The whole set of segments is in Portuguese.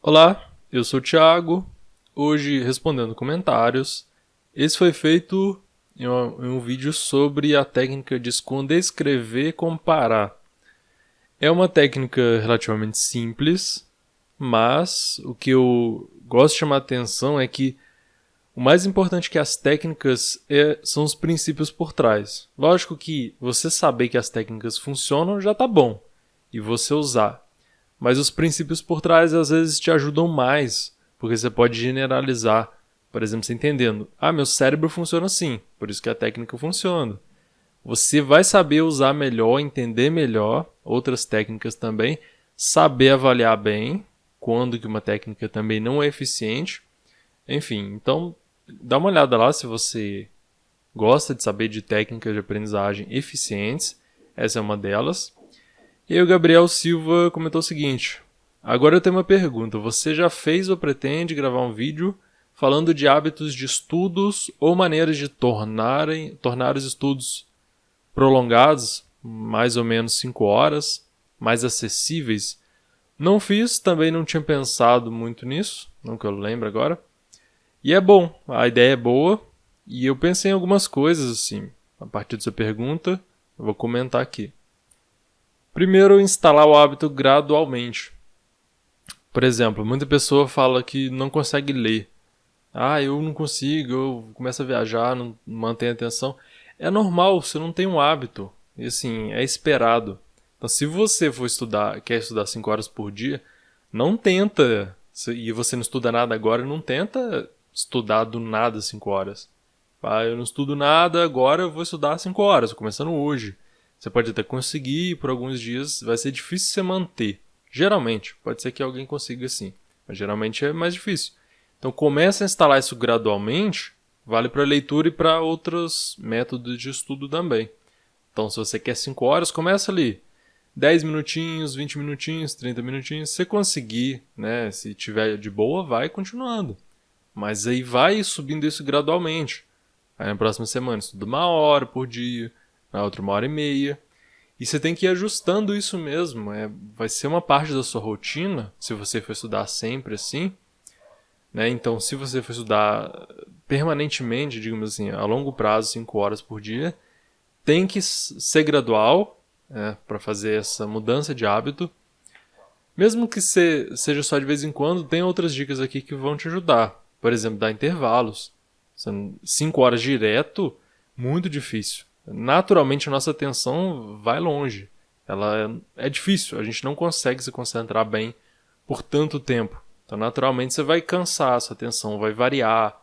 Olá, eu sou o Thiago. Hoje respondendo comentários. Esse foi feito em um vídeo sobre a técnica de esconder, escrever e comparar. É uma técnica relativamente simples, mas o que eu gosto de chamar a atenção é que o mais importante que as técnicas são os princípios por trás. Lógico que você saber que as técnicas funcionam já tá bom, e você usar. Mas os princípios por trás às vezes te ajudam mais, porque você pode generalizar. Por exemplo, você entendendo, meu cérebro funciona assim, por isso que a técnica funciona. Você vai saber usar melhor, entender melhor outras técnicas também, saber avaliar bem quando que uma técnica também não é eficiente. Enfim, então dá uma olhada lá se você gosta de saber de técnicas de aprendizagem eficientes. Essa é uma delas. E aí o Gabriel Silva comentou o seguinte: agora eu tenho uma pergunta. Você já fez ou pretende gravar um vídeo falando de hábitos de estudos ou maneiras de tornar os estudos prolongados, mais ou menos 5 horas, mais acessíveis? Não fiz, também não tinha pensado muito nisso, não que eu lembro agora. E é bom, a ideia é boa, e eu pensei em algumas coisas assim. A partir da sua pergunta, eu vou comentar aqui. Primeiro, instalar o hábito gradualmente. Por exemplo, muita pessoa fala que não consegue ler. Eu não consigo, eu começo a viajar, não mantenho a atenção. É normal, você não tem um hábito. E assim, é esperado. Então, se você for estudar, quer estudar 5 horas por dia, não tenta, e você não estuda nada agora, não tenta estudar do nada 5 horas. Eu não estudo nada, agora eu vou estudar 5 horas, estou começando hoje. Você pode até conseguir, por alguns dias vai ser difícil você manter. Geralmente, pode ser que alguém consiga sim, mas geralmente é mais difícil. Então começa a instalar isso gradualmente, vale para leitura e para outros métodos de estudo também. Então se você quer 5 horas, começa ali. 10 minutinhos, 20 minutinhos, 30 minutinhos. Se você conseguir, né, se tiver de boa, vai continuando. Mas aí vai subindo isso gradualmente. Aí na próxima semana estuda 1 hora por dia, na outra 1 hora e meia. E você tem que ir ajustando isso mesmo. Vai ser uma parte da sua rotina, se você for estudar sempre assim. Né? Então, se você for estudar permanentemente, digamos assim, a longo prazo, 5 horas por dia, tem que ser gradual, para fazer essa mudança de hábito. Mesmo que seja só de vez em quando, tem outras dicas aqui que vão te ajudar. Por exemplo, dar intervalos. 5 horas direto, muito difícil. Naturalmente, a nossa atenção vai longe. Ela é difícil, a gente não consegue se concentrar bem por tanto tempo. Então, naturalmente, você vai cansar, sua atenção vai variar,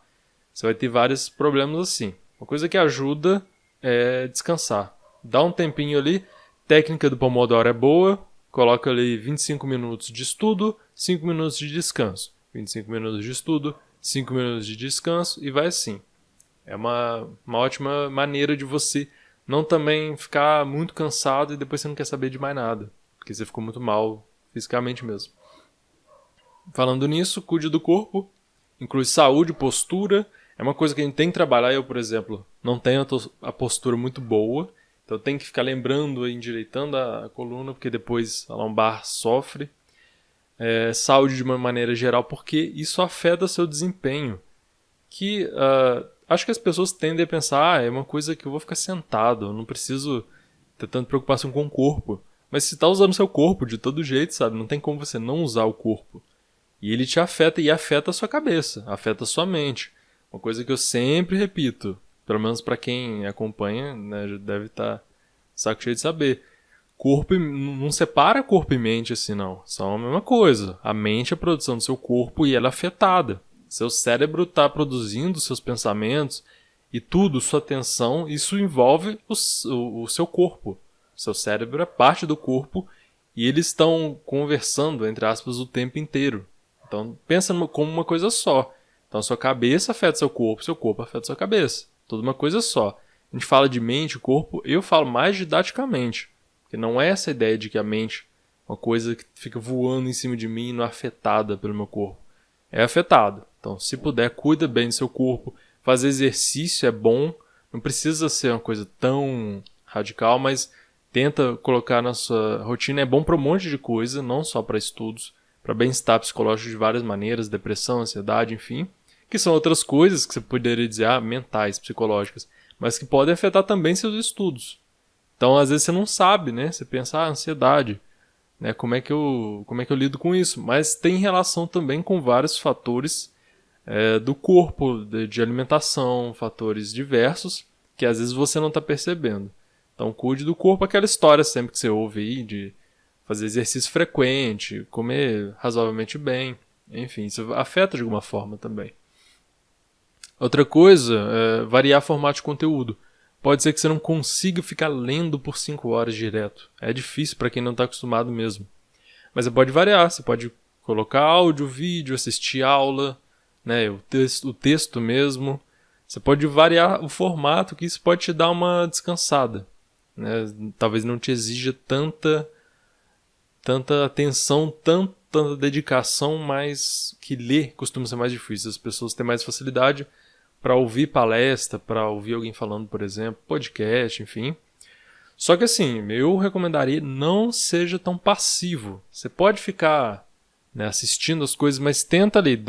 você vai ter vários problemas assim. Uma coisa que ajuda é descansar. Dá um tempinho ali, técnica do Pomodoro é boa, coloca ali 25 minutos de estudo, 5 minutos de descanso. 25 minutos de estudo, 5 minutos de descanso e vai assim. É uma ótima maneira de você não também ficar muito cansado e depois você não quer saber de mais nada, porque você ficou muito mal fisicamente mesmo. Falando nisso, cuide do corpo, inclui saúde, postura. É uma coisa que a gente tem que trabalhar. Eu, por exemplo, não tenho a postura muito boa, então eu tenho que ficar lembrando e endireitando a coluna, porque depois a lombar sofre. Saúde de uma maneira geral, porque isso afeta seu desempenho. Acho que as pessoas tendem a pensar, é uma coisa que eu vou ficar sentado, eu não preciso ter tanta preocupação com o corpo. Mas você está usando seu corpo de todo jeito, sabe? Não tem como você não usar o corpo. E ele te afeta e afeta a sua cabeça, afeta a sua mente. Uma coisa que eu sempre repito, pelo menos para quem acompanha, né, já deve estar saco cheio de saber. Corpo não separa corpo e mente assim, não. São a mesma coisa. A mente é a produção do seu corpo e ela é afetada. Seu cérebro está produzindo seus pensamentos e tudo, sua atenção, isso envolve o seu corpo. Seu cérebro é parte do corpo e eles estão conversando, entre aspas, o tempo inteiro. Então, pensa como uma coisa só. Então, sua cabeça afeta seu corpo afeta sua cabeça. Tudo uma coisa só. A gente fala de mente, corpo, eu falo mais didaticamente. Porque não é essa ideia de que a mente é uma coisa que fica voando em cima de mim e não é afetada pelo meu corpo. É afetado. Então, se puder, cuida bem do seu corpo. Fazer exercício é bom. Não precisa ser uma coisa tão radical, mas tenta colocar na sua rotina. É bom para um monte de coisa, não só para estudos. para bem-estar psicológico de várias maneiras, depressão, ansiedade, enfim, que são outras coisas que você poderia dizer, mentais, psicológicas, mas que podem afetar também seus estudos. Então, às vezes você não sabe, né? Você pensa, ansiedade, né? Como é que eu lido com isso? Mas tem relação também com vários fatores do corpo, de alimentação, fatores diversos, que às vezes você não está percebendo. Então, cuide do corpo, aquela história sempre que você ouve aí de fazer exercício frequente, comer razoavelmente bem, enfim, isso afeta de alguma forma também. Outra coisa é variar formato de conteúdo. Pode ser que você não consiga ficar lendo por 5 horas direto. É difícil para quem não está acostumado mesmo. Mas você pode variar, você pode colocar áudio, vídeo, assistir aula, né, o texto mesmo. Você pode variar o formato, que isso pode te dar uma descansada, né? Talvez não te exija tanta atenção, tanta dedicação, mas que ler costuma ser mais difícil. As pessoas têm mais facilidade para ouvir palestra, para ouvir alguém falando, por exemplo, podcast, enfim. Só que assim, eu recomendaria não seja tão passivo. Você pode ficar, né, assistindo as coisas, mas tenta ali,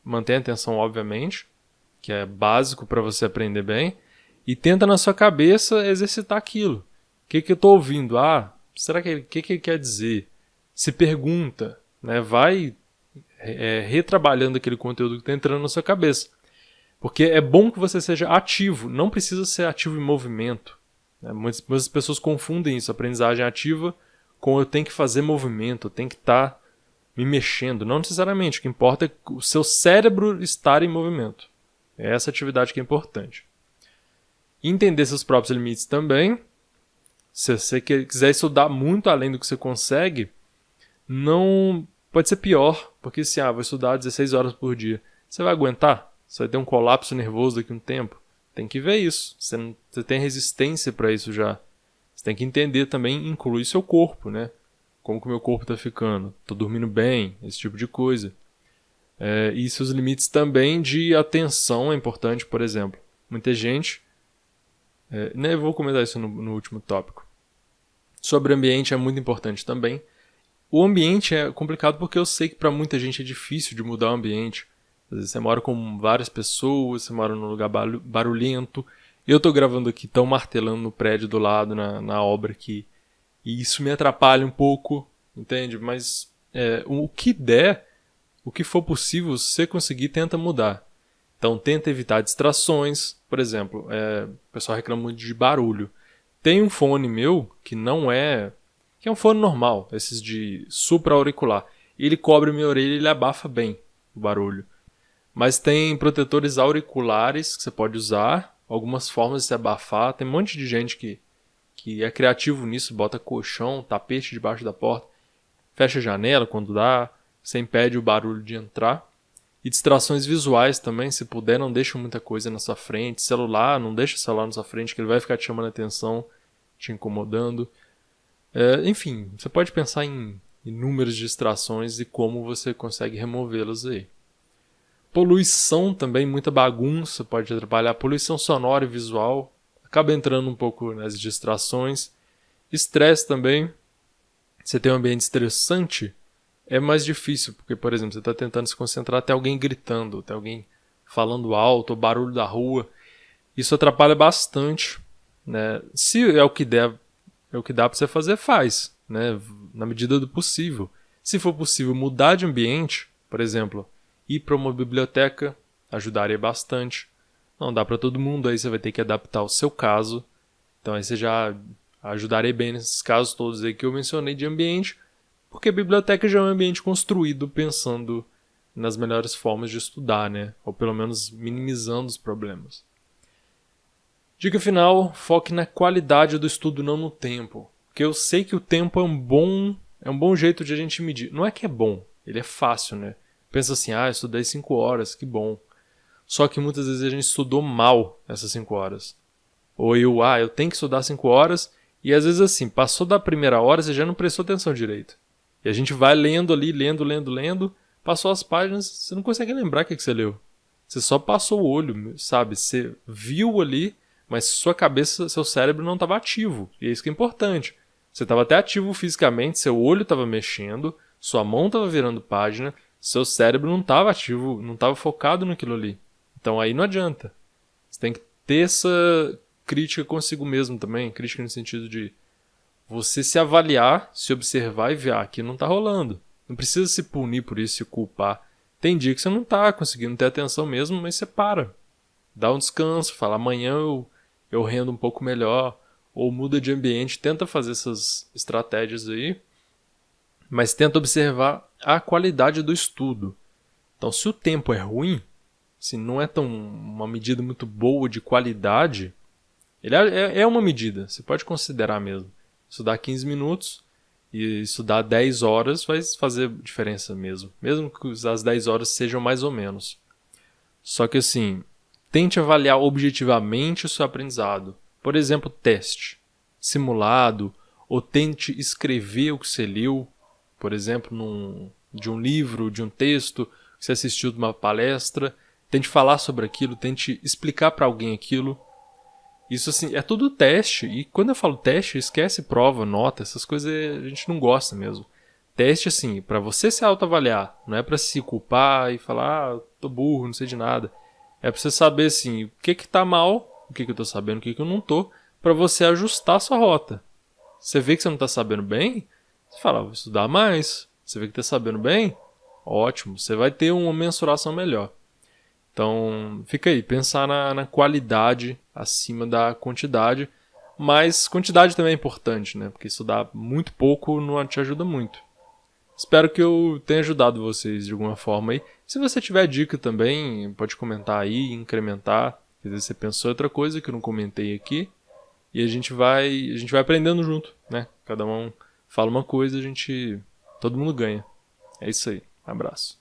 mantém a atenção, obviamente, que é básico para você aprender bem, e tenta na sua cabeça exercitar aquilo. O que eu estou ouvindo? Será que que ele quer dizer? Se pergunta, né? Vai retrabalhando aquele conteúdo que está entrando na sua cabeça. Porque é bom que você seja ativo, não precisa ser ativo em movimento. Né? Muitas pessoas confundem isso, aprendizagem ativa, com eu tenho que fazer movimento, eu tenho que estar me mexendo. Não necessariamente, o que importa é o seu cérebro estar em movimento. É essa atividade que é importante. Entender seus próprios limites também. Se você quiser estudar muito além do que você consegue, não pode ser pior, porque se vou estudar 16 horas por dia, você vai aguentar? Você vai ter um colapso nervoso daqui a um tempo? Tem que ver isso. Você tem resistência para isso já. Você tem que entender também, incluir seu corpo, né? Como que o meu corpo está ficando? Estou dormindo bem? Esse tipo de coisa. E seus limites também de atenção é importante, por exemplo. Muita gente... eu vou comentar isso no último tópico. Sobre ambiente é muito importante também. O ambiente é complicado porque eu sei que para muita gente é difícil de mudar o ambiente. Às vezes você mora com várias pessoas, você mora num lugar barulhento. Eu estou gravando aqui, tão martelando no prédio do lado, na obra aqui. E isso me atrapalha um pouco, entende? Mas o que der, o que for possível, se você conseguir, tenta mudar. Então tenta evitar distrações. Por exemplo, o pessoal reclama muito de barulho. Tem um fone meu que não é... que é um fone normal, esses de supra-auricular. Ele cobre minha orelha e ele abafa bem o barulho. Mas tem protetores auriculares que você pode usar, algumas formas de se abafar. Tem um monte de gente que é criativo nisso, bota colchão, tapete debaixo da porta, fecha a janela quando dá, você impede o barulho de entrar. E distrações visuais também, se puder, não deixa muita coisa na sua frente. Celular, não deixa o celular na sua frente, que ele vai ficar te chamando a atenção, te incomodando. Enfim, você pode pensar em inúmeras distrações e como você consegue removê-las aí. Poluição também, muita bagunça pode atrapalhar. Poluição sonora e visual acaba entrando um pouco nas distrações. Estresse também. Você tem um ambiente estressante, é mais difícil, porque, por exemplo, você está tentando se concentrar, tem alguém gritando, tem alguém falando alto, o barulho da rua. Isso atrapalha bastante, né? Se é o que dá para você fazer, faz, né? Na medida do possível. Se for possível mudar de ambiente, por exemplo, ir para uma biblioteca ajudaria bastante. Não dá para todo mundo, aí você vai ter que adaptar o seu caso. Então aí você já ajudaria bem nesses casos todos aí que eu mencionei de ambiente, porque a biblioteca já é um ambiente construído pensando nas melhores formas de estudar, né? Ou pelo menos minimizando os problemas. Dica final, foque na qualidade do estudo, não no tempo. Porque eu sei que o tempo é um bom jeito de a gente medir. Não é que é bom, ele é fácil, né? Pensa assim, eu estudei 5 horas, que bom. Só que muitas vezes a gente estudou mal essas 5 horas. Ou eu tenho que estudar 5 horas, e às vezes assim, passou da primeira hora, você já não prestou atenção direito. E a gente vai lendo ali, lendo, passou as páginas, você não consegue lembrar o que você leu. Você só passou o olho, sabe? Você viu ali, mas sua cabeça, seu cérebro não estava ativo. E é isso que é importante. Você estava até ativo fisicamente, seu olho estava mexendo, Sua mão estava virando página, seu cérebro não estava ativo, não estava focado naquilo ali. Então aí não adianta. Você tem que ter essa crítica consigo mesmo também, crítica no sentido de você se avaliar, se observar e ver, aqui não tá rolando. Não precisa se punir por isso, se culpar. Tem dia que você não tá conseguindo ter atenção mesmo, mas você para. Dá um descanso, fala amanhã eu rendo um pouco melhor, ou muda de ambiente, tenta fazer essas estratégias aí, mas tenta observar a qualidade do estudo. Então, se o tempo é ruim, se não é uma medida muito boa de qualidade, ele é uma medida, você pode considerar mesmo. Estudar 15 minutos e estudar 10 horas vai fazer diferença mesmo. Mesmo que as 10 horas sejam mais ou menos. Só que assim, tente avaliar objetivamente o seu aprendizado. Por exemplo, teste, simulado, ou tente escrever o que você leu. Por exemplo, de um livro, de um texto que você assistiu de uma palestra. Tente falar sobre aquilo, tente explicar para alguém aquilo. Isso assim, é tudo teste. E quando eu falo teste, esquece prova, nota, essas coisas a gente não gosta mesmo. Teste assim, para você se autoavaliar, não é para se culpar e falar, tô burro, não sei de nada. É para você saber assim, o que tá mal, o que eu tô sabendo, o que eu não tô, para você ajustar a sua rota. Você vê que você não tá sabendo bem, você fala, vou estudar mais. Você vê que tá sabendo bem, ótimo, você vai ter uma mensuração melhor. Então, fica aí, pensar na qualidade acima da quantidade, mas quantidade também é importante, né? Porque estudar muito pouco não te ajuda muito. Espero que eu tenha ajudado vocês de alguma forma aí. Se você tiver dica também, pode comentar aí, incrementar. Às vezes você pensou em outra coisa que eu não comentei aqui. E a gente vai aprendendo junto, né? Cada um fala uma coisa, todo mundo ganha. É isso aí. Abraço.